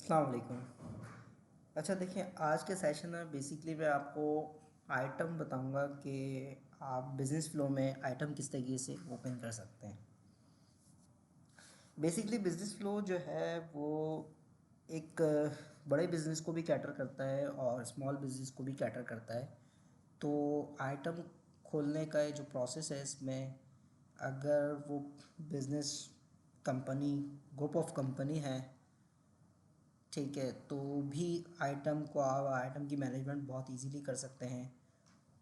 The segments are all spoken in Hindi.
अस्सलाम वालेकुम। अच्छा देखिए, आज के सेशन में बेसिकली मैं आपको आइटम बताऊंगा कि आप बिज़नेस फ्लो में आइटम किस तरीके से ओपन कर सकते हैं। बेसिकली बिज़नेस फ्लो जो है वो एक बड़े बिज़नेस को भी कैटर करता है और स्मॉल बिज़नेस को भी कैटर करता है। तो आइटम खोलने का ये जो प्रोसेस है, इसमें अगर वो business company group of company है, ठीक है, तो भी आइटम को आप आइटम की मैनेजमेंट बहुत इजीली कर सकते हैं।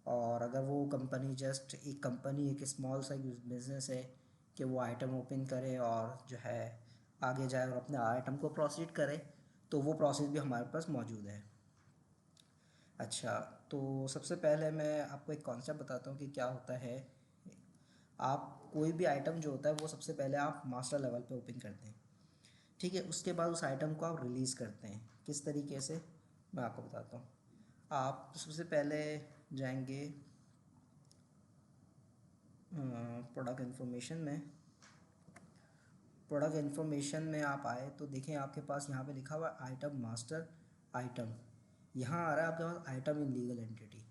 और अगर वो कंपनी जस्ट एक कंपनी एक स्मॉल सा बिजनेस है कि वो आइटम ओपन करे और जो है आगे जाए और अपने आइटम को प्रोसीड करे, तो वो प्रोसेस भी हमारे पास मौजूद है। अच्छा, तो सबसे पहले मैं आपको एक कॉन्सेप्ट बताता हूँ कि क्या होता है। आप कोई भी आइटम जो होता है वो सबसे पहले आप मास्टर लेवल पे ओपन करते हैं, ठीक है। उसके बाद उस आइटम को आप रिलीज़ करते हैं। किस तरीके से, मैं आपको बताता हूँ। आप सबसे पहले जाएंगे प्रोडक्ट इन्फॉर्मेशन में। प्रोडक्ट इन्फॉर्मेशन में आप आए तो देखें आपके पास यहाँ पे लिखा हुआ आइटम मास्टर आइटम। यहाँ आ रहा है आपके पास item in legal entity.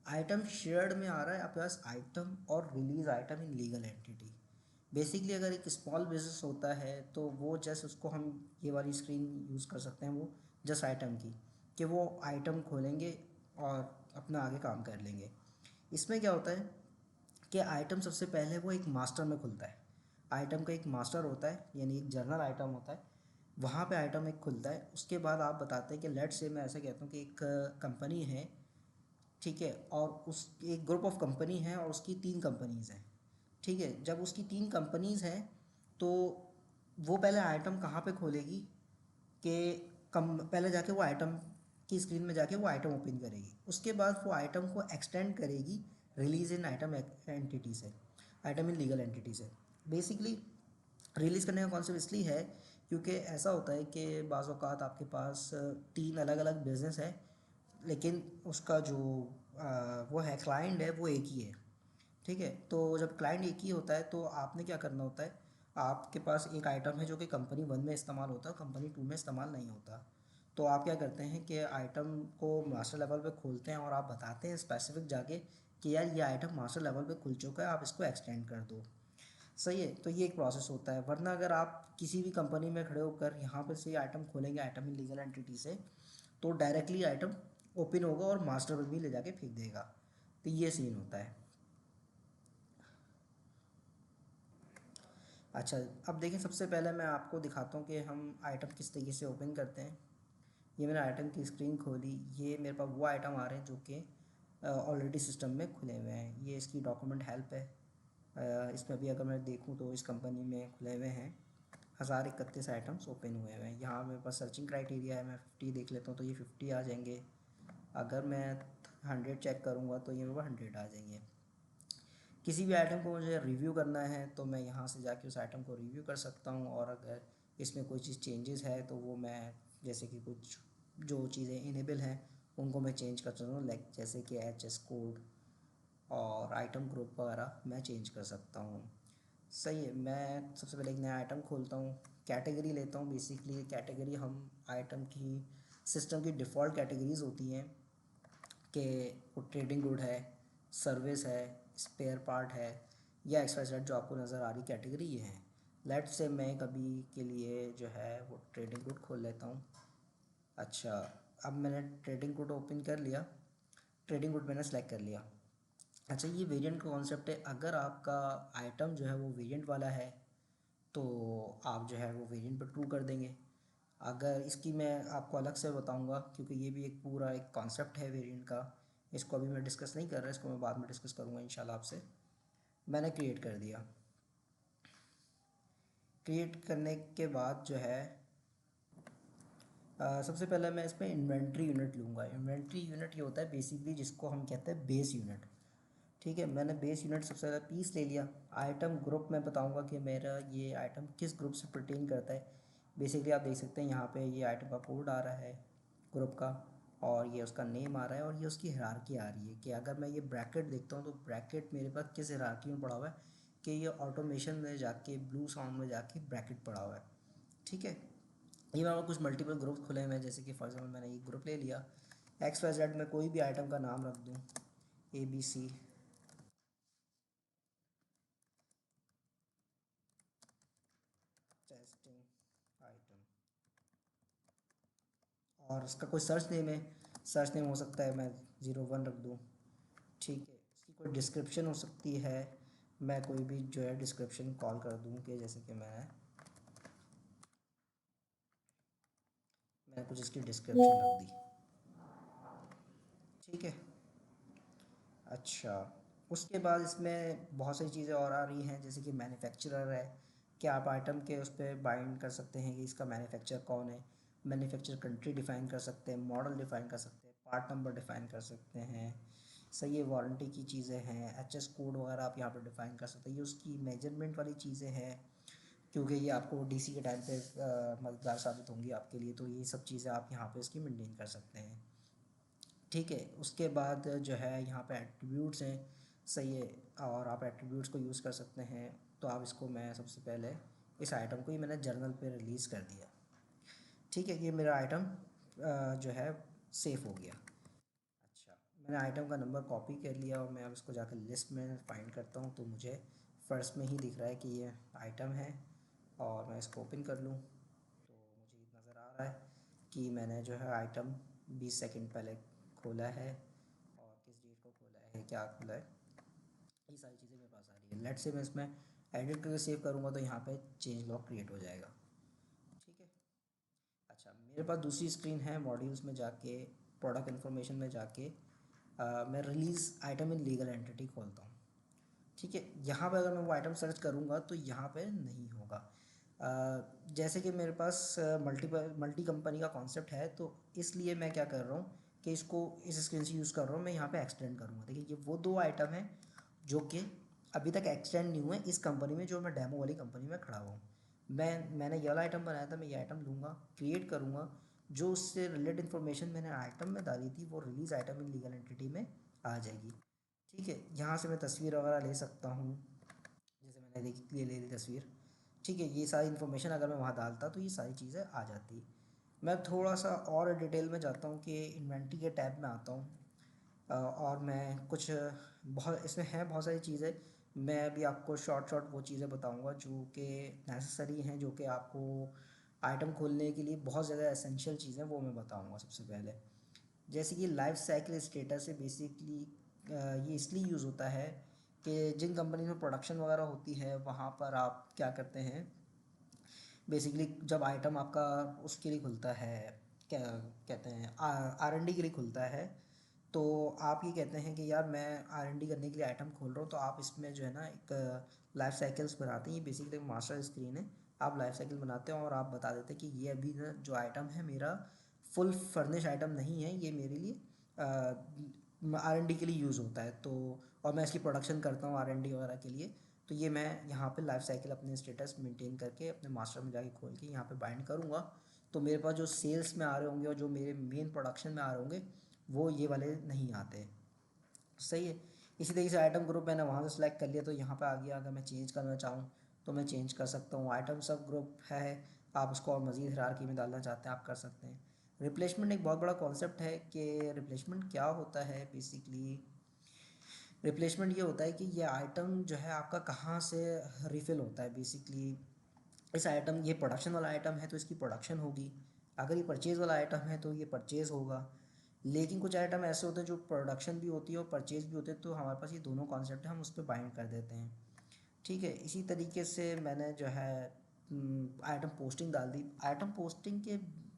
Item shared में आ रहा है आपके पास आइटम और release item in legal entity. Basically अगर एक स्मॉल बिजनेस होता है तो वो जस्ट उसको हम ये वाली स्क्रीन यूज़ कर सकते हैं, वो जस्ट आइटम की, कि वो आइटम खोलेंगे और अपना आगे काम कर लेंगे। इसमें क्या होता है कि आइटम सबसे पहले वो एक मास्टर में खुलता है। आइटम का एक मास्टर होता है, यानी एक जर्नल आइटम होता है, वहाँ पे आइटम एक खुलता है। उसके बाद आप बताते हैं कि लेट्स से मैं ऐसे कहता हूँ कि एक कंपनी है, ठीक है, और उस एक ग्रुप ऑफ कंपनी है और उसकी 3 कंपनीज़ हैं, ठीक है। जब उसकी 3 कंपनीज़ हैं तो वो पहले आइटम कहाँ पे खोलेगी कि कम पहले जाके वो आइटम की स्क्रीन में जाके वो आइटम ओपन करेगी। उसके बाद वो आइटम को एक्सटेंड करेगी रिलीज इन आइटम एंटिटी से, आइटम इन लीगल एंटिटी से। बेसिकली रिलीज़ करने का कॉन्सेप्ट इसलिए है क्योंकि ऐसा होता है कि बाज़ औक़ात आपके पास 3 अलग अलग बिज़नेस है, लेकिन उसका जो वो है क्लाइंट है वो एक ही है, ठीक है। तो जब क्लाइंट एक ही होता है तो आपने क्या करना होता है, आपके पास एक आइटम है जो कि कंपनी 1 में इस्तेमाल होता है, कंपनी 2 में इस्तेमाल नहीं होता। तो आप क्या करते हैं कि आइटम को मास्टर लेवल पे खोलते हैं और आप बताते हैं स्पेसिफिक जाके कि यार ये आइटम मास्टर लेवल पे खुल चुका है, आप इसको एक्सटेंड कर दो। सही है, तो ये एक प्रोसेस होता है। वरना अगर आप किसी भी कंपनी में खड़े होकर यहाँ पर से आइटम खोलेंगे आइटम इन लीगल एंटिटी से, तो डायरेक्टली आइटम ओपन होगा और मास्टर पर भी ले जाके फेंक देगा। तो ये सीन होता है। अच्छा, अब देखिए, सबसे पहले मैं आपको दिखाता हूँ कि हम आइटम किस तरीके से ओपन करते हैं। ये मैंने आइटम की स्क्रीन खोली, ये मेरे पास वो आइटम आ रहे हैं जो कि ऑलरेडी सिस्टम में खुले हुए हैं। ये इसकी डॉक्यूमेंट हेल्प है। इसमें अभी अगर मैं देखूँ तो इस कंपनी में खुले हुए हैं 1031 आइटम्स ओपन हुए हुए हैं। यहाँ मेरे पास सर्चिंग क्राइटेरिया है, मैं 50 देख लेता हूँ तो ये 50 आ जाएंगे। अगर मैं 100 चेक करूँगा तो ये मेरे पास 100 आ जाएंगे। किसी भी आइटम को मुझे रिव्यू करना है तो मैं यहाँ से जाके उस आइटम को रिव्यू कर सकता हूँ, और अगर इसमें कोई चीज़ चेंजेस है तो वो मैं, जैसे कि कुछ जो चीज़ें इनेबल हैं उनको मैं चेंज कर सकता हूँ, लाइक जैसे कि HS कोड और आइटम ग्रुप वगैरह मैं चेंज कर सकता हूँ। सही है, मैं सबसे पहले एक नया आइटम खोलता हूँ, कैटेगरी लेता हूँ। बेसिकली कैटेगरी हम आइटम की सिस्टम की डिफ़ॉल्ट कैटेगरीज होती हैं कि वो ट्रेडिंग गुड है, सर्विस है, स्पेयर पार्ट है, या XYZ जो आपको नज़र आ रही कैटेगरी ये है। लेट से मैं कभी के लिए जो है वो ट्रेडिंग गुड खोल लेता हूँ। अच्छा, अब मैंने ट्रेडिंग गुड ओपन कर लिया, ट्रेडिंग गुड मैंने सेलेक्ट कर लिया। अच्छा, ये वेरिएंट का कॉन्सेप्ट है। अगर आपका आइटम जो है वो वेरिएंट वाला है तो आप जो है वो वेरिएंट पर ट्रू कर देंगे। अगर इसकी मैं आपको अलग से बताऊंगा क्योंकि ये भी एक पूरा एक कॉन्सेप्ट है वेरिएंट का, इसको अभी मैं डिस्कस नहीं कर रहा, इसको मैं बाद में डिस्कस करूँगा इंशाल्लाह आपसे। मैंने क्रिएट कर दिया। क्रिएट करने के बाद जो है सबसे पहले मैं इसमें इन्वेंट्री यूनिट लूँगा। इन्वेंट्री यूनिट ये होता है बेसिकली जिसको हम कहते हैं बेस यूनिट, ठीक है। मैंने बेस यूनिट सबसे ज़्यादा पीस ले लिया। आइटम ग्रुप मैं बताऊंगा कि मेरा ये आइटम किस ग्रुप से परटेन करता है। बेसिकली आप देख सकते हैं यहाँ पे ये आइटम का कोड आ रहा है ग्रुप का, और ये उसका नेम आ रहा है, और ये उसकी हायरार्की आ रही है कि अगर मैं ये ब्रैकेट देखता हूँ तो ब्रैकेट मेरे पास किस हायरार्की में पड़ा हुआ है, कि ये ऑटोमेशन में जाके ब्लू साउंड में जाके ब्रैकेट पड़ा हुआ है, ठीक है। ये मेरे कुछ मल्टीपल ग्रुप खुले हुए हैं, जैसे कि फॉर एग्जाम्पल मैंने एक ग्रुप ले लिया, एक्स वाई जेड में कोई भी आइटम का नाम रख दूँ, ABC, टेस्टिंग आइटम, और इसका कोई सर्च नेम है, सर्च नेम हो सकता है मैं 01 रख दूँ। ठीक है, इसकी कोई डिस्क्रिप्शन हो सकती है, मैं कोई भी जो है डिस्क्रिप्शन कॉल कर दूँ कि जैसे कि मैंने कुछ इसकी डिस्क्रिप्शन रख दी। ठीक है, अच्छा, उसके बाद इसमें बहुत सारी चीज़ें और आ रही हैं, जैसे कि मैन्युफैक्चरर है, कि आप आइटम के उस पर बाइंड कर सकते हैं कि इसका मैन्युफैक्चर कौन है, मैन्युफैक्चर कंट्री डिफ़ाइन कर सकते हैं, मॉडल डिफ़ाइन कर सकते हैं, पार्ट नंबर डिफ़ाइन कर सकते हैं। सही है, वारंटी की चीज़ें हैं, HS कोड वगैरह आप यहाँ पर डिफ़ाइन कर सकते हैं। ये उसकी मेजरमेंट वाली चीज़ें हैं, क्योंकि ये आपको DC के टाइम पे मददगार साबित होंगी आपके लिए, तो ये सब चीज़ें आप यहाँ पे इसकी मेंटेन कर सकते हैं। ठीक है, उसके बाद जो है यहाँ पे एट्रीब्यूट्स हैं, सही है, और आप एट्रीब्यूट्स को यूज़ कर सकते हैं। तो आप इसको, मैं सबसे पहले इस आइटम को ही मैंने जर्नल पे रिलीज़ कर दिया। ठीक है, ये मेरा आइटम जो है सेफ हो गया। अच्छा, मैंने आइटम का नंबर कॉपी कर लिया और मैं अब इसको जाकर लिस्ट में फाइंड करता हूँ, तो मुझे फर्स्ट में ही दिख रहा है कि ये आइटम है, और मैं इसको ओपन कर लूँ तो मुझे नज़र आ रहा है कि मैंने जो है आइटम 20 सेकंड पहले खोला है, और किस डेट को खोला है, क्या खोला है, ये सारी चीज़ें मेरे पास आ रही है। लेट से मैं इसमें एडिट करके सेव करूँगा तो यहाँ पे चेंज लॉग क्रिएट हो जाएगा। ठीक है, अच्छा, मेरे पास दूसरी स्क्रीन है, मॉड्यूल्स में जाके, प्रोडक्ट इन्फॉर्मेशन में जाके मैं release item in legal entity खोलता हूँ। ठीक है, यहाँ पे अगर मैं वो आइटम सर्च करूँगा तो यहाँ पे नहीं होगा। जैसे कि मेरे पास मल्टी कंपनी का कॉन्सेप्ट है, तो इसलिए मैं क्या कर रहा हूँ कि इसको इस स्क्रीन से यूज़ कर रहा हूँ, मैं यहाँ पे एक्सटेंड करूँगा। देखिए, ये वो दो आइटम हैं जो कि अभी तक एक्सटेंड नहीं हुए इस कंपनी में, जो मैं डेमो वाली कंपनी में खड़ा हुआ हूँ। मैंने ये वाला आइटम बनाया था, मैं ये आइटम लूँगा, क्रिएट करूँगा, जो उससे रिलेटेड इन्फॉर्मेशन मैंने आइटम में डाली थी वो release item in legal entity में आ जाएगी। ठीक है, यहाँ से मैं तस्वीर वगैरह ले सकता हूँ, जैसे मैंने देखी ले ली तस्वीर। ठीक है, ये सारी इन्फॉर्मेशन अगर मैं वहाँ डालता तो ये सारी चीज़ें आ जाती। मैं थोड़ा सा और डिटेल में जाता हूँ कि इन्वेंट्री के टैब में आता हूँ, और मैं कुछ बहुत इसमें है बहुत सारी चीज़ें, मैं अभी आपको शॉर्ट शॉर्ट वो चीज़ें बताऊँगा जो कि नेसेसरी हैं, जो कि आपको आइटम खोलने के लिए बहुत ज़्यादा एसेंशियल चीज़ें, वो मैं बताऊँगा सबसे पहले। जैसे कि लाइफ साइकिल स्टेटस है, बेसिकली ये इसलिए यूज़ होता है कि जिन कंपनी में प्रोडक्शन वगैरह होती है वहाँ पर आप क्या करते हैं, बेसिकली जब आइटम आपका उसके लिए खुलता है, क्या कहते हैं, R&D के लिए खुलता है, तो आप ये कहते हैं कि यार मैं R&D करने के लिए आइटम खोल रहा हूँ, तो आप इसमें जो है ना एक लाइफ साइकिल्स बनाते हैं। ये बेसिकली एक मास्टर स्क्रीन है, आप लाइफ साइकिल बनाते हैं और आप बता देते हैं कि ये अभी ना जो आइटम है मेरा फुल फर्निश आइटम नहीं है, ये मेरे लिए R&D के लिए यूज़ होता है, तो और मैं इसकी प्रोडक्शन करता हूँ R&D वगैरह के लिए, तो ये मैं यहाँ पे लाइफ साइकिल अपने स्टेटस मेंटेन करके अपने मास्टर में जाके खोल के यहाँ पे बाइंड करूँगा, तो मेरे पास जो सेल्स में आ रहे होंगे और जो मेरे मेन प्रोडक्शन में आ रहे होंगे वो ये वाले नहीं आते। सही है, इसी तरीके से आइटम ग्रुप मैंने वहाँ से सेलेक्ट कर लिया तो यहाँ पे आ गया। अगर मैं चेंज करना चाहूँ तो मैं चेंज कर सकता हूँ। आइटम सब ग्रुप है, आप उसको और मज़ीद हायरार्की में डालना चाहते हैं आप कर सकते हैं। रिप्लेसमेंट एक बहुत बड़ा कॉन्सेप्ट है कि रिप्लेसमेंट क्या होता है। बेसिकली रिप्लेसमेंट ये होता है कि ये आइटम जो है आपका कहाँ से रिफ़िल होता है। बेसिकली इस आइटम, ये प्रोडक्शन वाला आइटम है तो इसकी प्रोडक्शन होगी, अगर ये परचेज़ वाला आइटम है तो ये परचेज़ होगा। लेकिन कुछ आइटम ऐसे होते हैं जो प्रोडक्शन भी होती है और परचेज़ भी होते हैं, तो हमारे पास ये दोनों कॉन्सेप्ट है, हम उस पर बाइंड कर देते हैं। ठीक है, इसी तरीके से मैंने जो है आइटम पोस्टिंग डाल दी। आइटम पोस्टिंग के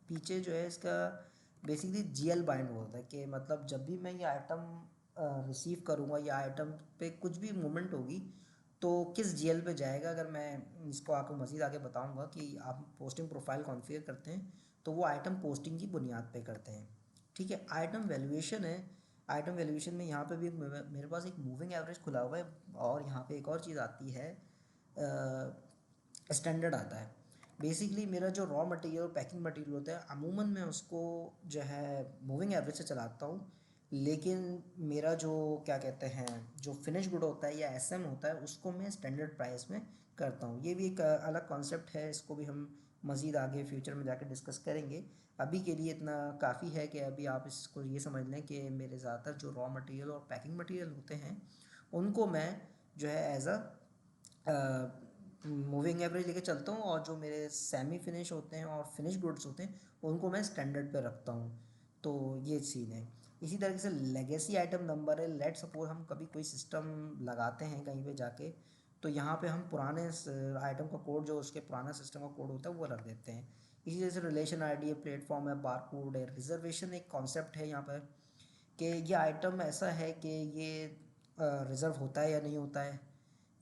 पीछे जो है इसका बेसिकली GL बाइंड होता है, कि मतलब जब भी मैं ये आइटम रिसीव करूँगा या आइटम पे कुछ भी मूवमेंट होगी तो किस GL पे जाएगा। अगर मैं इसको आपको मज़ीद आगे बताऊँगा कि आप पोस्टिंग प्रोफाइल कॉन्फ़िगर करते हैं तो वो आइटम पोस्टिंग की बुनियाद पे करते हैं। ठीक है, आइटम वैल्यूएशन है। आइटम वैल्यूएशन में यहाँ पे भी मेरे पास एक मूविंग एवरेज खुला हुआ है, और यहाँ पे एक और चीज़ आती है, स्टैंडर्ड आता है। बेसिकली मेरा जो रॉ मटेरियल और पैकिंग मटेरियल होता है अमूमन मैं उसको जो है मूविंग एवरेज से चलाता हूँ, लेकिन मेरा जो क्या कहते हैं जो फिनिश गुड होता है या SM होता है उसको मैं स्टैंडर्ड प्राइस में करता हूँ। ये भी एक अलग कॉन्सेप्ट है, इसको भी हम मज़ीद आगे फ्यूचर में जाकर डिस्कस करेंगे। अभी के लिए इतना काफ़ी है कि अभी आप इसको ये समझ लें कि मेरे ज़्यादातर जो रॉ मटेरियल और पैकिंग मटेरियल होते हैं उनको मैं जो है एज अ मूविंग एवरेज लेके चलता हूँ, और जो मेरे सेमी फिनिश होते हैं और फिनिश गुड्स होते हैं उनको मैं स्टैंडर्ड पे रखता हूँ। तो ये सीन है। इसी तरीके से लेगेसी आइटम नंबर है, लेट सपोज हम कभी कोई सिस्टम लगाते हैं कहीं पे जाके, तो यहाँ पे हम पुराने आइटम का कोड जो उसके पुराना सिस्टम का कोड होता है वो रख देते हैं। इसी तरह से रिलेशन आईडी है, प्लेटफॉर्म है, बार कोड है, रिजर्वेशन एक कॉन्सेप्ट है यहाँ पर कि ये आइटम ऐसा है कि ये रिज़र्व होता है या नहीं होता है,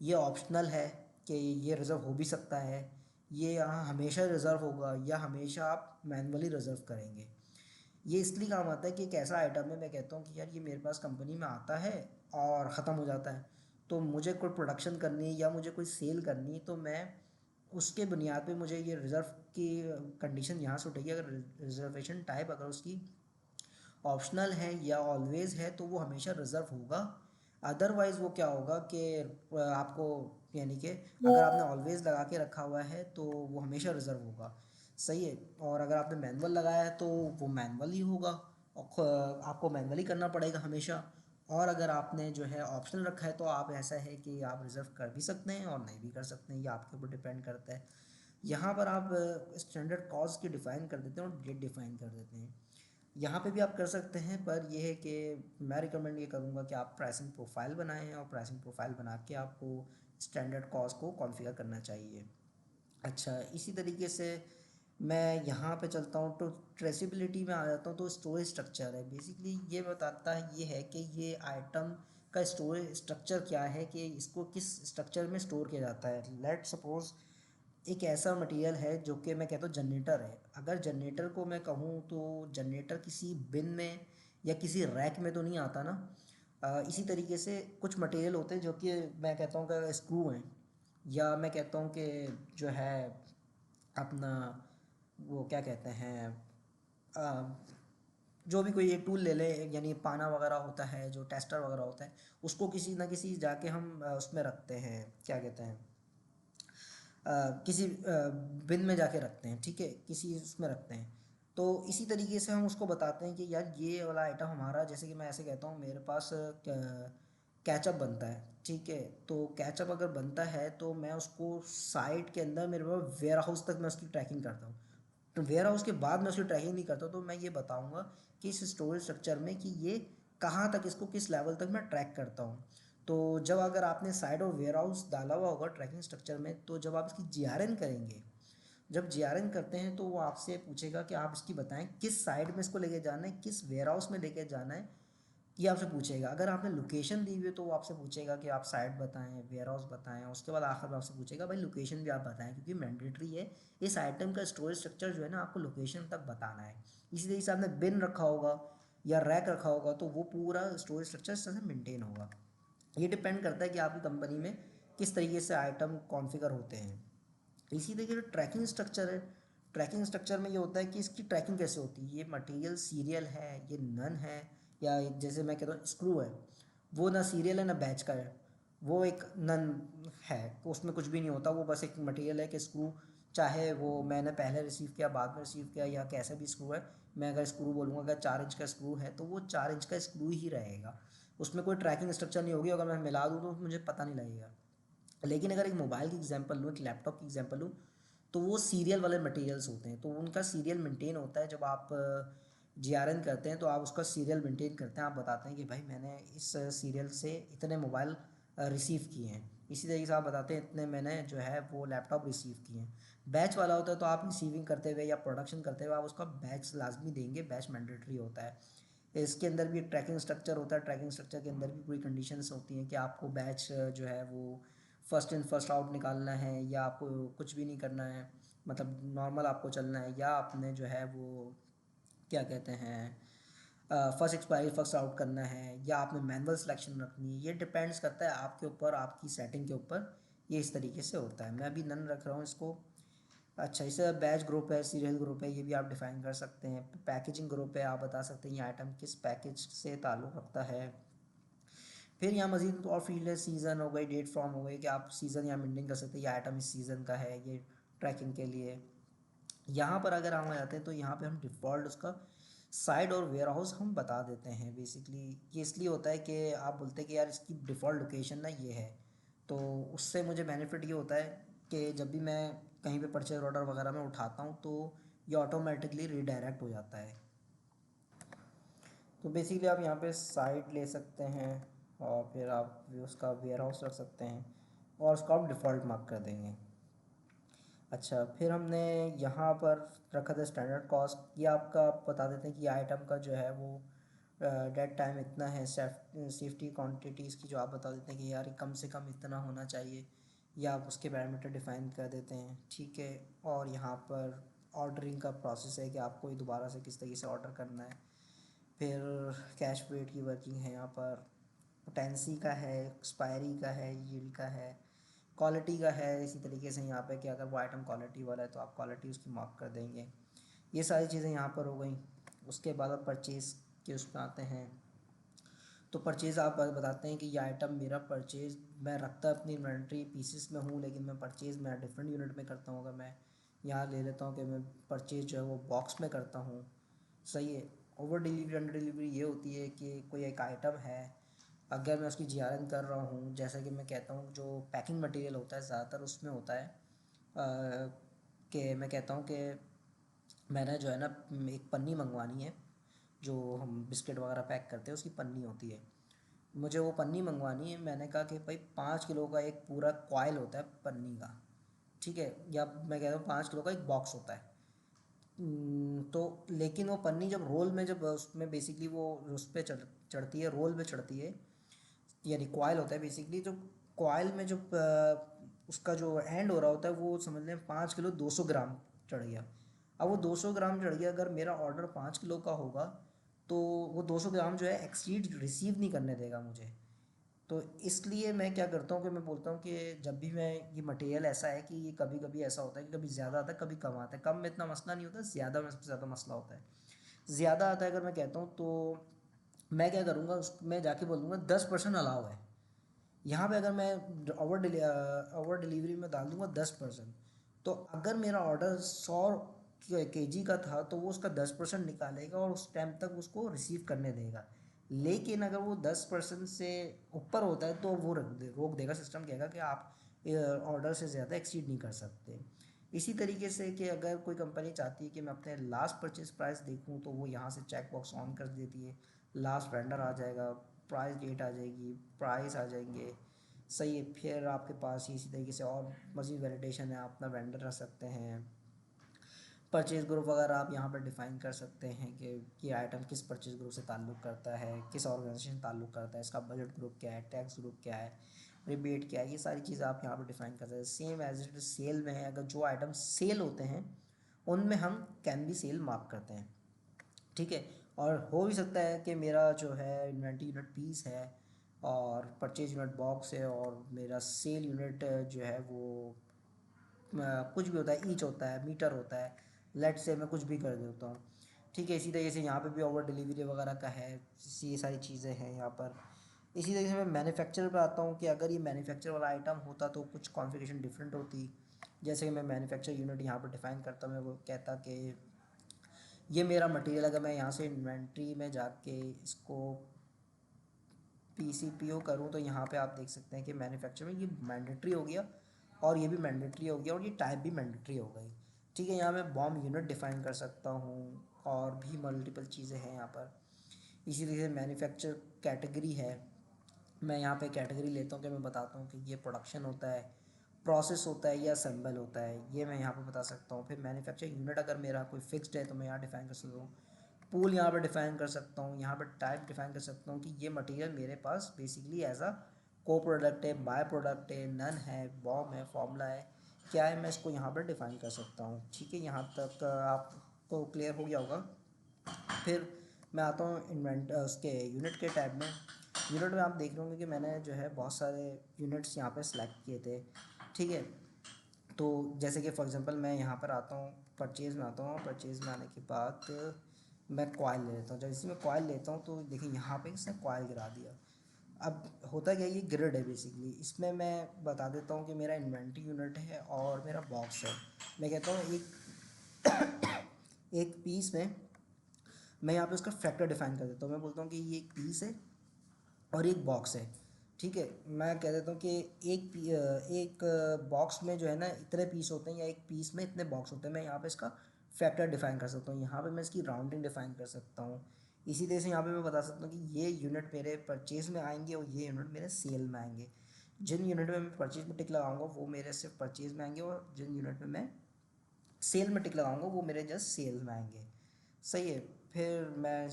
ये ऑप्शनल है कि ये रिज़र्व हो भी सकता है, ये यहाँ हमेशा रिज़र्व होगा या हमेशा आप मैनुअली रिज़र्व करेंगे। ये इसलिए काम आता है कि एक ऐसा आइटम है, मैं कहता हूँ कि यार ये मेरे पास कंपनी में आता है और ख़त्म हो जाता है, तो मुझे कोई प्रोडक्शन करनी है या मुझे कोई सेल करनी है तो मैं उसके बुनियाद पे मुझे ये रिज़र्व की कंडीशन यहाँ से उठेगी। अगर रिजर्वेशन टाइप अगर उसकी ऑप्शनल है या ऑलवेज़ है तो वो हमेशा रिज़र्व होगा। अदरवाइज़ वो क्या होगा कि आपको, यानी कि अगर आपने ऑलवेज़ लगा के रखा हुआ है तो वो हमेशा रिज़र्व होगा। सही है। और अगर आपने मैनुअल लगाया है तो वो मैनुअल ही होगा और आपको मैनुअली करना पड़ेगा हमेशा। और अगर आपने जो है ऑप्शनल रखा है तो आप, ऐसा है कि आप रिज़र्व कर भी सकते हैं और नहीं भी कर सकते हैं, ये आपके ऊपर डिपेंड करता है। यहाँ पर आप स्टैंडर्ड कॉस्ट की डिफ़ाइन कर देते हैं और डेट डिफ़ाइन कर देते हैं। यहाँ पे भी आप कर सकते हैं, पर यह है कि मैं रिकमेंड ये करूँगा कि आप प्राइसिंग प्रोफाइल बनाएं और प्राइसिंग प्रोफाइल बना के आपको स्टैंडर्ड कॉस्ट को कॉन्फ़िगर करना चाहिए। अच्छा, इसी तरीके से मैं यहाँ पे चलता हूँ तो ट्रेसिबिलिटी में आ जाता हूँ। तो स्टोरेज स्ट्रक्चर है, बेसिकली ये बताता है ये है कि ये आइटम का स्टोरेज स्ट्रक्चर क्या है, कि इसको किस स्ट्रक्चर में स्टोर किया जाता है। लेट सपोज़ एक ऐसा मटेरियल है जो कि मैं कहता हूँ जनरेटर है। अगर जनरेटर को मैं कहूँ तो जनरेटर किसी बिन में या किसी रैक में तो नहीं आता ना। इसी तरीके से कुछ मटेरियल होते हैं जो कि मैं कहता हूँ कि स्क्रू हैं, या मैं कहता हूँ कि जो है अपना वो क्या कहते हैं, अ, जो भी कोई एक टूल ले लें, यानी पाना वगैरह होता है जो टेस्टर वगैरह होता है, उसको किसी ना किसी जाके हम उसमें रखते हैं, क्या कहते हैं, किसी बिन में जाके रखते हैं, ठीक है, किसी उसमें रखते हैं। तो इसी तरीके से हम उसको बताते हैं कि यार ये वाला आइटम हमारा, जैसे कि मैं ऐसे कहता हूँ मेरे पास कैचअप बनता है, ठीक है, तो कैचअप अगर बनता है तो मैं उसको साइट के अंदर, मेरे पास वेयर हाउस तक मैं उसकी ट्रैकिंग करता हूँ। तो वेयर हाउस के बाद मैं उसकी ट्रैकिंग नहीं करता, तो मैं ये बताऊँगा कि इस स्टोरेज स्ट्रक्चर में कि ये कहाँ तक, इसको किस लेवल तक मैं ट्रैक करता हूँ। तो जब अगर आपने साइड और वेयर हाउस डाला हुआ होगा ट्रैकिंग स्ट्रक्चर में, तो जब आप इसकी जीआरएन करेंगे, जब जीआरएन करते हैं तो वो आपसे पूछेगा कि आप इसकी बताएं किस साइड में इसको लेके जाना है, किस वेयर हाउस में लेके जाना है, ये आपसे पूछेगा। अगर आपने लोकेशन दी हुई है तो वो आपसे पूछेगा कि आप साइट बताएं, वेयर हाउस बताएं, उसके बाद आखिर में आपसे पूछेगा भाई लोकेशन भी आप बताएं, क्योंकि मैंडेटरी है इस आइटम का स्टोरेज स्ट्रक्चर जो है ना, आपको लोकेशन तक बताना है। इसी तरीके से आपने बिन रखा होगा या रैक रखा होगा तो वो पूरा स्टोरेज स्ट्रक्चर इस तरह से मेनटेन होगा। ये डिपेंड करता है कि आपकी कंपनी में किस तरीके से आइटम कॉन्फ़िगर होते हैं। इसी तरीके से ट्रैकिंग स्ट्रक्चर है। ट्रैकिंग स्ट्रक्चर में ये होता है कि इसकी ट्रैकिंग कैसे होती है, ये मटेरियल सीरियल है, ये नन है, या जैसे मैं कहता हूँ स्क्रू है, वो ना सीरियल है ना बैच का है, वो एक नन है, उसमें कुछ भी नहीं होता, वो बस एक मटेरियल है कि स्क्रू, चाहे वो मैंने पहले रिसीव किया बाद में रिसीव किया या कैसे भी स्क्रू है, मैं अगर स्क्रू बोलूँगा, अगर 4 इंच का स्क्रू है तो वो 4 इंच का स्क्रू ही रहेगा, उसमें कोई ट्रैकिंग स्ट्रक्चर नहीं होगी। अगर मैं मिला दूँ तो मुझे पता नहीं लगेगा। लेकिन अगर एक मोबाइल की एग्जांपल लूँ, एक लैपटॉप की एग्जांपल लूँ, तो वो सीरियल वाले मटेरियल्स होते हैं, तो उनका सीरियल मेंटेन होता है। जब आप जीआरएन करते हैं तो आप उसका सीरियल मेंटेन करते हैं, आप बताते हैं कि भाई मैंने इस सीरियल से इतने मोबाइल रिसीव किए हैं। इसी तरीके से आप बताते हैं इतने मैंने जो है वो लैपटॉप रिसीव किए हैं। बैच वाला होता है तो आप रिसीविंग करते हुए या प्रोडक्शन करते हुए आप उसका बैच लाजमी देंगे, बैच मैंडेटरी होता है। इसके अंदर भी एक ट्रैकिंग स्ट्रक्चर होता है, ट्रैकिंग स्ट्रक्चर के अंदर भी पूरी कंडीशंस होती हैं कि आपको बैच जो है वो फर्स्ट इन फर्स्ट आउट निकालना है, या आपको कुछ भी नहीं करना है, मतलब नॉर्मल आपको चलना है, या आपने जो है वो क्या कहते हैं फर्स्ट एक्सपायरी फर्स्ट आउट करना है, या आपने मैनुअल सिलेक्शन रखनी है। ये डिपेंड्स करता है आपके ऊपर, आपकी सेटिंग के ऊपर, ये इस तरीके से होता है। मैं अभी नन रख रहा हूँ इसको। अच्छा, इसे बैच ग्रुप है, सीरियल ग्रुप है, ये भी आप डिफाइन कर सकते हैं। पैकेजिंग ग्रुप है, आप बता सकते हैं ये आइटम किस पैकेज से ताल्लुक़ रखता है। फिर यहाँ मजीद और फील्ड है, सीज़न हो गई, डेट फ्रॉम हो गई, कि आप सीज़न यहाँ मेंटेन कर सकते हैं, ये आइटम इस सीज़न का है, ये ट्रैकिंग के लिए। यहाँ पर अगर हम आ जाते हैं तो यहाँ पे हम डिफ़ॉल्ट उसका साइड और वेयर हाउस हम बता देते हैं। बेसिकली ये इसलिए होता है कि आप बोलते हैं कि यार इसकी डिफ़ॉल्ट लोकेशन ना ये है, तो उससे मुझे बेनिफिट ये होता है कि जब भी मैं कहीं पे परचेज ऑर्डर वगैरह में उठाता हूँ तो ये ऑटोमेटिकली रीडायरेक्ट हो जाता है। तो बेसिकली आप यहाँ पे साइट ले सकते हैं और फिर आप उसका वेयर हाउस रख सकते हैं और उसको आप डिफ़ॉल्ट मार्क कर देंगे। अच्छा, फिर हमने यहाँ पर रखा था स्टैंडर्ड कॉस्ट। ये आपका आप बता देते हैं कि आइटम का जो है वो डेड टाइम इतना है, सेफ्टी क्वांटिटीज़ की जो आप बता देते हैं कि यार कम से कम इतना होना चाहिए, या आप उसके पैरामीटर डिफाइन कर देते हैं, ठीक है। और यहाँ पर ऑर्डरिंग का प्रोसेस है कि आपको ये दोबारा से किस तरीके से ऑर्डर करना है। फिर कैश वेट की वर्किंग है यहाँ पर, पोटेंसी का है, एक्सपायरी का है, यील्ड का है, क्वालिटी का है। इसी तरीके से यहाँ पे कि अगर वो आइटम क्वालिटी वाला है तो आप क्वालिटी उसकी मार्क कर देंगे। ये सारी चीज़ें यहाँ पर हो गई। उसके बाद आप परचेज़ के उसमें आते हैं। तो परचेज़ आप बताते हैं कि ये आइटम मेरा परचेज़ मैं रखता अपनी इन्वेंट्री पीसेस में हूँ, लेकिन मैं परचेज़ मैं डिफरेंट यूनिट में करता हूँ। अगर मैं यहाँ ले लेता हूँ कि मैं परचेज़ जो है वो बॉक्स में करता हूँ, सही है। ओवर डिलीवरी अंडर डिलीवरी ये होती है कि कोई एक आइटम है, अगर मैं उसकी जीआरएन कर रहा हूँ, जैसा कि मैं कहता हूँ जो पैकिंग मटेरियल होता है ज़्यादातर उसमें होता है कि मैं कहता हूँ कि मैंने जो है ना एक पन्नी मंगवानी है, जो हम बिस्किट वगैरह पैक करते हैं उसकी पन्नी होती है, मुझे वो पन्नी मंगवानी है। मैंने कहा कि भाई 5 किलो का एक पूरा कॉयल होता है पन्नी का, ठीक है, या मैं कहता हूँ 5 किलो का एक बॉक्स होता है। तो लेकिन वो पन्नी जब रोल में, जब उसमें बेसिकली वो उस पर चढ़ती है, रोल पे चढ़ती है, यानी कॉयल होता है बेसिकली, जो कॉयल में जो उसका जो एंड हो रहा होता है वो समझ लें 5 किलो 200 ग्राम चढ़ गया। अब वो 200 ग्राम चढ़ गया, अगर मेरा ऑर्डर 5 किलो का होगा तो वो 200 ग्राम जो है एक्सीड रिसीव नहीं करने देगा मुझे। तो इसलिए मैं क्या करता हूँ कि मैं बोलता हूँ कि जब भी मैं, ये मटेरियल ऐसा है कि ये कभी कभी ऐसा होता है कि कभी ज़्यादा आता है कभी कम आता है। कम में इतना मसला नहीं होता, ज़्यादा में सबसे ज़्यादा मसला होता है। ज़्यादा आता है अगर मैं कहता हूँ तो मैं क्या करूँगा, उस मैं जाके बोलूँगा 10% अलाउ है। यहाँ पे अगर मैं ओवर डिलीवरी में डाल दूँगा 10%, तो अगर मेरा ऑर्डर 100 kg का था तो वो उसका 10% निकालेगा और उस टाइम तक उसको रिसीव करने देगा। लेकिन अगर वो 10% से ऊपर होता है तो वो रोक देगा, सिस्टम कहेगा कि आप ऑर्डर से ज़्यादा एक्सीड नहीं कर सकते। इसी तरीके से कि अगर कोई कंपनी चाहती है कि मैं अपने लास्ट परचेज प्राइस देखूं तो वो यहाँ से चेक बॉक्स ऑन कर देती है, लास्ट वेंडर आ जाएगा, प्राइस डेट आ जाएगी, प्राइस आ जाएंगे, सही है। फिर आपके पास इसी तरीके से और मज़ीद वैलिडेशन है, आप अपना वेंडर रख सकते हैं। परचेज़ ग्रुप वगैरह आप यहाँ पर डिफ़ाइन कर सकते हैं कि ये आइटम किस परचेज़ ग्रुप से ताल्लुक़ करता है, किस ऑर्गेनाइजेशन ताल्लुक़ करता है, इसका बजट ग्रुप क्या है, टैक्स ग्रुप क्या है, रिबेट क्या है, ये सारी चीज़ें आप यहाँ पर डिफ़ाइन कर सकते हैं। सेम एज इट सेल में है, अगर जो आइटम सेल होते हैं उनमें हम कैन बी सेल मार्क करते हैं, ठीक है। और हो भी सकता है कि मेरा जो है इन्वेंट्री यूनिट पीस है और परचेज यूनिट बॉक्स है और मेरा सेल यूनिट जो है वो कुछ भी होता है, ईच होता है, मीटर होता है, लेट से मैं कुछ भी कर देता हूँ, ठीक है। इसी तरीके से यहाँ पे भी ओवर डिलीवरी वगैरह का है, ये सारी चीज़ें हैं यहाँ पर। इसी तरीके से मैं मैन्युफैक्चर पर आता हूँ कि अगर ये मैन्युफैक्चर वाला आइटम होता तो कुछ कॉन्फ़िगरेशन डिफरेंट होती। जैसे कि मैं मैन्युफैक्चर यूनिट यहाँ पर डिफ़ाइन करता हूँ, मैं वो कहता कि ये मेरा मटेरियल, अगर मैं यहाँ से इन्वेंट्री में जाके इसको पीसीपीओ करूँ तो यहाँ पे आप देख सकते हैं कि मैन्युफैक्चर में ये मैंडेटरी हो गया और ये भी मैंडेटरी हो गया और ये टाइप भी मैंडेटरी हो गई, ठीक है। यहाँ मैं बॉम्ब यूनिट डिफ़ाइन कर सकता हूँ और भी मल्टीपल चीज़ें हैं यहाँ पर। इसी तरीके से मैन्युफैक्चर कैटेगरी है, मैं यहाँ पे कैटेगरी लेता हूँ कि मैं बताता हूँ कि ये प्रोडक्शन होता है, प्रोसेस होता है या असेंबल होता है, ये मैं यहाँ पे बता सकता हूँ। फिर मैन्युफैक्चरिंग यूनिट अगर मेरा कोई फिक्स्ड है तो मैं यहाँ डिफ़ाइन कर सकता हूँ। पूल यहाँ पे डिफ़ाइन कर सकता हूँ, यहाँ पे टाइप डिफ़ाइन कर सकता हूँ कि ये मटेरियल मेरे पास बेसिकली एज अ को प्रोडक्ट है, बाय प्रोडक्ट है, नन है, बॉम है, फॉर्मूला है, क्या है, मैं इसको यहाँ पर डिफ़ाइन कर सकता हूँ, ठीक है। यहाँ तक आपको क्लियर हो गया होगा। फिर मैं आता हूँ उसके यूनिट के टैब में। यूनिट में आप देख रहे होंगे कि मैंने जो है बहुत सारे यूनिट्स यहाँ पे सिलेक्ट किए थे, ठीक है। तो जैसे कि फॉर एग्जांपल मैं यहाँ पर आता हूँ, परचेज़ में आता हूँ, परचेज़ में आने के बाद मैं कॉइल ले लेता हूँ। जब इसी में कॉइल लेता हूँ तो देखिए यहाँ पे इसने कॉइल गिरा दिया। अब होता क्या है, ये ग्रिड है बेसिकली, इसमें मैं बता देता हूँ कि मेरा इन्वेंट्री यूनिट है और मेरा बॉक्स है। मैं कहता हूँ एक एक पीस में मैं यहाँ पे उसका फैक्टर डिफाइन कर देता हूँ। मैं बोलता हूँ कि ये एक पीस है और एक बॉक्स है। ठीक है, मैं कह देता हूँ कि एक बॉक्स में जो है ना इतने पीस होते हैं, या एक पीस में इतने बॉक्स होते हैं। मैं यहाँ पे इसका फैक्टर डिफाइन कर सकता हूँ। यहाँ पे मैं इसकी राउंडिंग डिफाइन कर सकता हूँ। इसी तरह से यहाँ पे मैं बता सकता हूँ कि ये यूनिट मेरे परचेज में आएंगे और ये यूनिट मेरे सेल में आएंगे। जिन यूनिट में मैं परचेज में टिक लगाऊंगा वो मेरे सिर्फ परचेज में आएंगे, और जिन यूनिट में मैं सेल में टिक लगाऊंगा वो मेरे जस्ट सेल में आएंगे। सही है। फिर मैं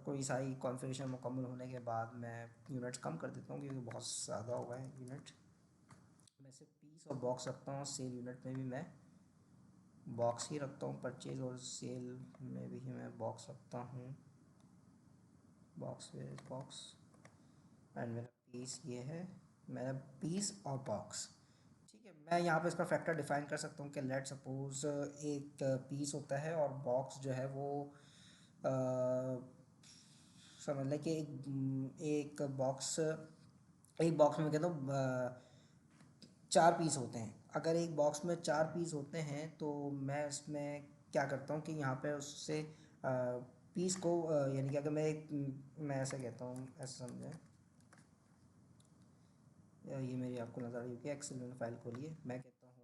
कोई सारी कॉन्फ़िगरेशन मुकम्मल होने के बाद मैं यूनिट्स कम कर देता हूँ क्योंकि बहुत ज़्यादा हो गए हैं यूनिट। मैं सिर्फ पीस और बॉक्स रखता हूँ। सेल यूनिट में भी मैं बॉक्स ही रखता हूँ, परचेज और सेल में भी मैं बॉक्स रखता हूँ। बॉक्स वेयर बॉक्स एंड मेरा पीस ये है, मेरा पीस और बॉक्स। ठीक है, मैं यहाँ पे इसका फैक्टर डिफाइन कर सकता हूँ कि लेट सपोज एक पीस होता है और बॉक्स जो है वो अ, समझ लें कि एक बॉक्स में कहता हूँ चार पीस होते हैं। अगर एक बॉक्स में चार पीस होते हैं तो मैं इसमें क्या करता हूँ कि यहाँ पे उससे पीस को यानी कि अगर मैं ऐसा कहता हूँ, ऐसा समझें, ये मेरी आपको नज़र आ रही होगी, एक्सेल में फाइल खोलिए। मैं कहता हूँ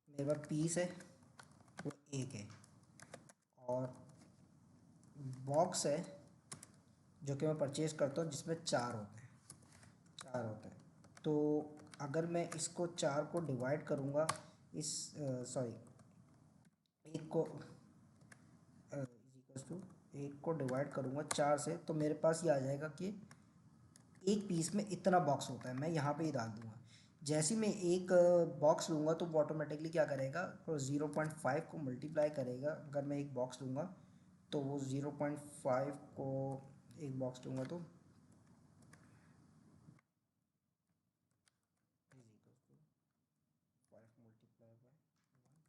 मेरे पास पीस है वो एक है, और बॉक्स है जो कि मैं परचेज़ करता हूँ जिसमें चार होते हैं। तो अगर मैं इसको चार को डिवाइड करूँगा, इस सॉरी एक को इक्वल्स टू एक को डिवाइड करूँगा चार से, तो मेरे पास ये आ जाएगा कि एक पीस में इतना बॉक्स होता है। मैं यहाँ पे ही डाल दूँगा। जैसे ही मैं एक बॉक्स लूँगा तो वो ऑटोमेटिकली क्या करेगा, तो 0.5 को मल्टीप्लाई करेगा। अगर मैं एक बॉक्स लूँगा तो वो 0.5 को एक बॉक्स लूँगा तो is equal to 5 multiply by 1।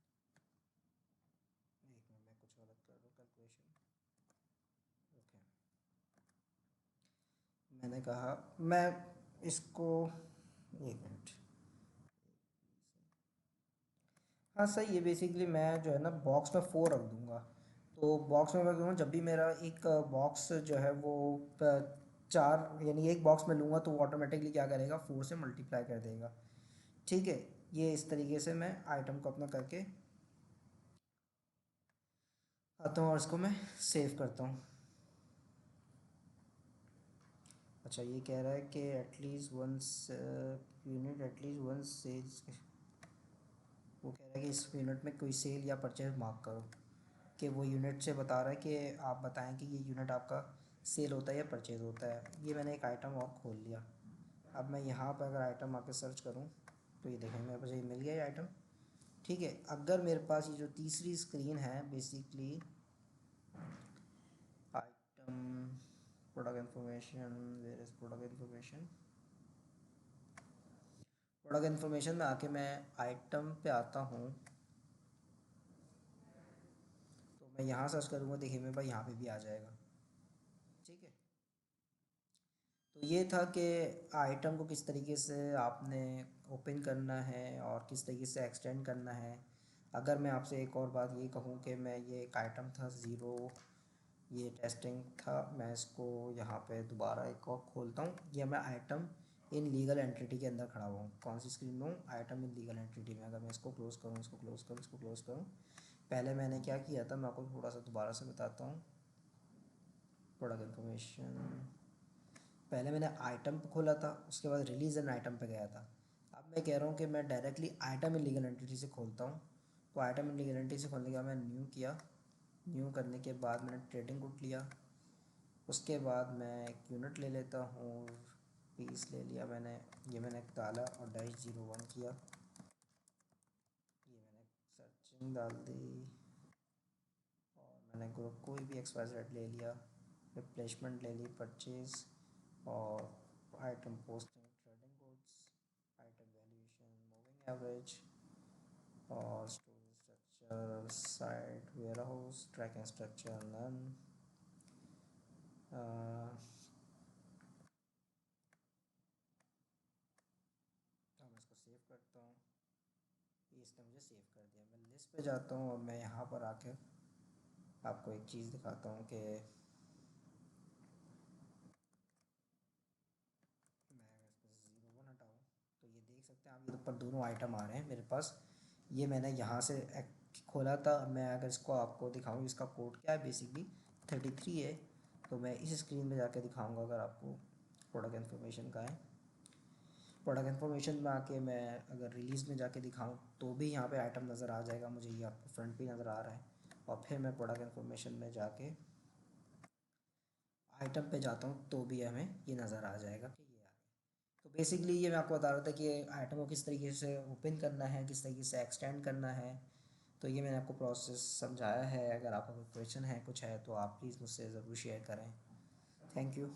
एक मिनट, मैं कुछ गलत कर रहा हूँ कैलकुलेशन। ओके, मैंने कहा मैं इसको एक मिनट। हाँ सही है। बेसिकली मैं जो है ना बॉक्स में 4 रख दूँगा। तो बॉक्स में मैं कहूँगा जब भी मेरा एक बॉक्स जो है वो चार, यानी एक बॉक्स में लूँगा तो वो ऑटोमेटिकली क्या करेगा, 4 से मल्टीप्लाई कर देगा। ठीक है, ये इस तरीके से मैं आइटम को अपना करके आता हूँ और इसको मैं सेव करता हूँ। अच्छा, ये कह रहा है कि at least once unit at least once sales, वो कह रहा है कि इस यूनिट में कोई सेल या परचेज मार्क करो। कि वो यूनिट से बता रहा है कि आप बताएं कि ये यूनिट आपका सेल होता है या परचेज होता है। ये मैंने एक आइटम और खोल लिया। अब मैं यहाँ पर अगर आइटम आके सर्च करूँ तो ये देखें मेरे पास ये मिल गया ये आइटम। ठीक है, अगर मेरे पास ये जो तीसरी स्क्रीन है basically item product information, where is product information, product information में आके मैं आइटम पे आता हूँ। तो मैं यहाँ सर्च करूँगा, देखिए मेरे पास यहाँ पे भी आ जाएगा। ठीक है, तो ये था कि आइटम को किस तरीके से आपने ओपन करना है और किस तरीके से एक्सटेंड करना है। अगर मैं आपसे एक और बात ये कहूँ कि मैं ये एक आइटम था ज़ीरो, ये टेस्टिंग था, मैं इसको यहाँ पे दोबारा एक और खोलता हूँ। ये मैं आइटम इन लीगल एंटिटी के अंदर खड़ा हुआ हूँ। कौन सी स्क्रीन में हूँ, आइटम इन लीगल एंटिटी में। अगर मैं इसको क्लोज़ करूँ, इसको क्लोज़ करूँ, इसको क्लोज़ करूँ, पहले मैंने क्या किया था मैं आपको थोड़ा सा दोबारा से बताता हूँ। प्रोडक्ट इन्फॉर्मेशन, पहले मैंने आइटम पे खोला था, उसके बाद रिलीज एंड आइटम पे गया था। अब मैं कह रहा हूँ कि मैं directly item in legal entity से खोलता हूँ। तो आइटम इन लीगल एंटिटी से खोलने के बाद मैं न्यू किया। न्यू करने के बाद मैंने ट्रेडिंग गुड लिया। उसके बाद मैं एक यूनिट ले लेता हूँ, पीस ले लिया मैंने, ये मैंने डाला और -01 किया। ये मैंने सर्चिंग डाल दी और मैंने ग्रुप कोई भी XYZ ले लिया, रिप्लेसमेंट ले ली, परचेज़ और item posting, trading goods, item valuation, moving average और storage structure, site warehouse, tracking structure none. हम इसको सेव कर दिया। मैं लिस्ट पे जाता हूँ और मैं यहाँ पर आके आपको एक चीज़ दिखाता हूँ कि मैं अगर इस पर 01 हटाऊँ तो ये देख सकते हैं आप, ये ऊपर दोनों आइटम आ रहे हैं मेरे पास। ये मैंने यहाँ से खोला था। मैं अगर इसको आपको दिखाऊँ, इसका कोड क्या है, बेसिकली 33 है। तो मैं इस स्क्रीन में जाके दिखाऊंगा। अगर आपको प्रोडक्ट इन्फॉर्मेशन का है, प्रोडक्ट इन्फॉर्मेशन में आके मैं अगर रिलीज़ में जाके दिखाऊँ तो भी यहाँ पे आइटम नज़र आ जाएगा मुझे, ये आपको फ्रंट पे नज़र आ रहा है। और फिर मैं प्रोडक्ट इन्फॉर्मेशन में जाके आइटम पे जाता हूँ तो भी हमें ये नज़र आ जाएगा कि ये आ रही है। तो बेसिकली ये मैं आपको बता रहा था कि आइटम को किस तरीके से ओपन करना है, किस तरीके से एक्सटेंड करना है। तो ये मैंने आपको प्रोसेस समझाया है। अगर आपका कोई क्वेश्चन है, कुछ है, तो आप प्लीज़ मुझसे ज़रूर शेयर करें। Thank you.